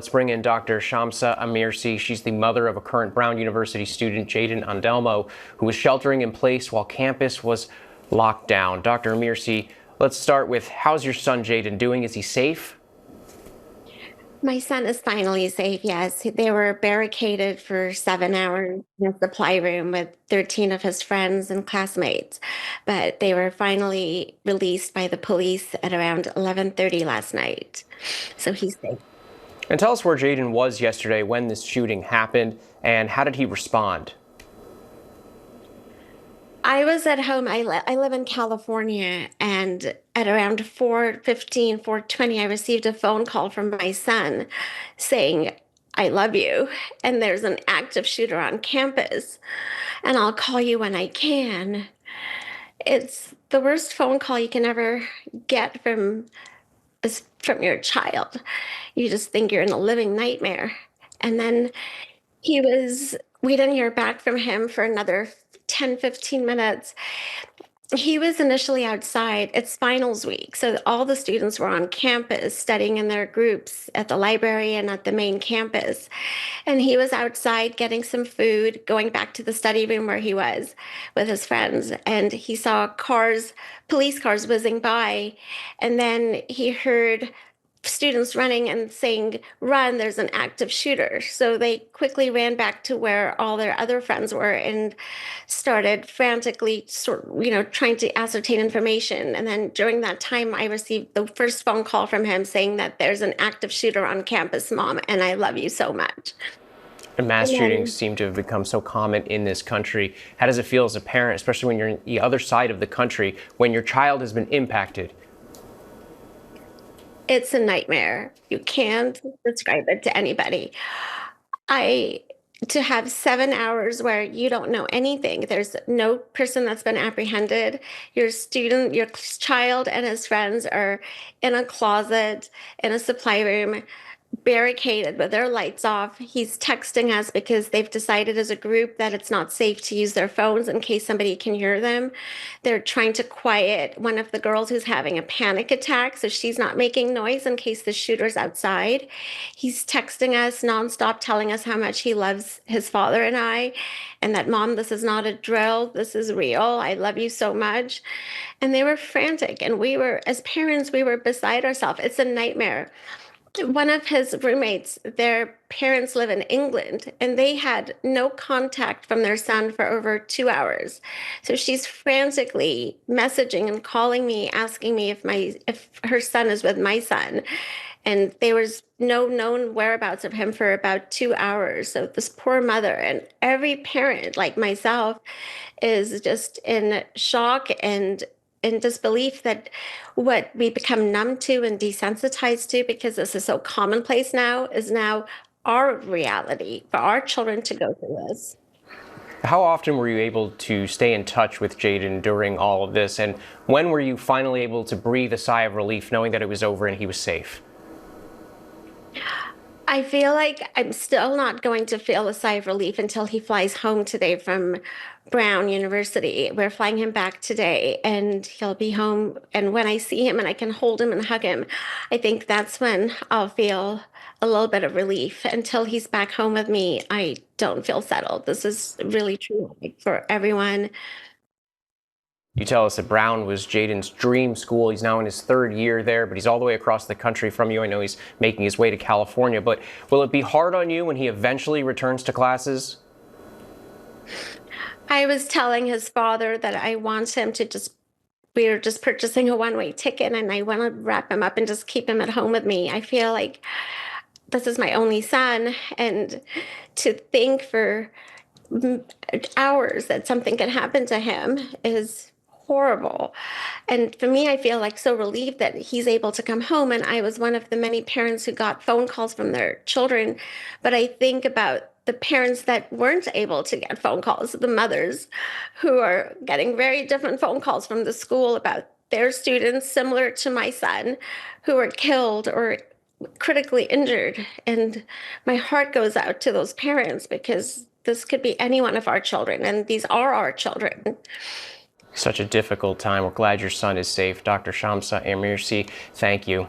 Let's bring in Dr. Shamsah Amersi. She's the mother of a current Brown University student, Jaden Andelmo, who was sheltering in place while campus was locked down. Dr. Amersi, let's start with, how's your son Jaden doing? Is he safe? My son is finally safe, yes. They were barricaded for 7 hours in a supply room with 13 of his friends and classmates. But they were finally released by the police at around 11:30 last night. So he's safe. And tell us where Jaden was yesterday when this shooting happened, and how did he respond? I was at home. I live in California, and at around 4:15, 4:20, I received a phone call from my son saying, "I love you, and there's an active shooter on campus, and I'll call you when I can." It's the worst phone call you can ever get from your child. You just think you're in a living nightmare. And then we didn't hear back from him for another 10, 15 minutes. He was initially outside. It's finals week. So all the students were on campus studying in their groups at the library and at the main campus. And he was outside getting some food, going back to the study room where he was with his friends. And he saw police cars whizzing by. And then he heard students running and saying, "Run, there's an active shooter." So they quickly ran back to where all their other friends were and started frantically trying to ascertain information. And then during that time, I received the first phone call from him saying that there's an active shooter on campus, Mom, and I love you so much. And mass And shootings then seem to have become so common in this country. How does it feel as a parent, especially when you're on the other side of the country, when your child has been impacted? it's a nightmare. You can't describe it to anybody. I to have 7 hours where you don't know anything. There's no person that's been apprehended. Your child and his friends are in a closet, in a supply room, barricaded with their lights off. He's texting us because they've decided as a group that it's not safe to use their phones in case somebody can hear them. They're trying to quiet one of the girls who's having a panic attack, so she's not making noise in case the shooter's outside. He's texting us nonstop, telling us how much he loves his father and I, and that, "Mom, this is not a drill. This is real. I love you so much." And they were frantic, and as parents, we were beside ourselves. It's a nightmare. One of his roommates, their parents live in England, and they had no contact from their son for over 2 hours. So she's frantically messaging and calling me, asking me if her son is with my son. And there was no known whereabouts of him for about 2 hours. So this poor mother and every parent like myself is just in shock and in disbelief that what we become numb to and desensitized to, because this is so commonplace now, is now our reality for our children to go through this. How often were you able to stay in touch with Jaden during all of this? And when were you finally able to breathe a sigh of relief knowing that it was over and he was safe? I feel like I'm still not going to feel a sigh of relief until he flies home today from Brown University. We're flying him back today, and he'll be home. And when I see him and I can hold him and hug him, I think that's when I'll feel a little bit of relief. Until he's back home with me, I don't feel settled. This is really true for everyone. You tell us that Brown was Jaden's dream school. He's now in his third year there, but he's all the way across the country from you. I know he's making his way to California, but will it be hard on you when he eventually returns to classes? I was telling his father that I want him to we are just purchasing a one-way ticket, and I want to wrap him up and just keep him at home with me. I feel like this is my only son, and to think for hours that something could happen to him is horrible. And for me, I feel like so relieved that he's able to come home. And I was one of the many parents who got phone calls from their children. But I think about the parents that weren't able to get phone calls, the mothers who are getting very different phone calls from the school about their students, similar to my son, who were killed or critically injured. And my heart goes out to those parents because this could be any one of our children, and these are our children. Such a difficult time. We're glad your son is safe. Dr. Shamsah Amersi, thank you.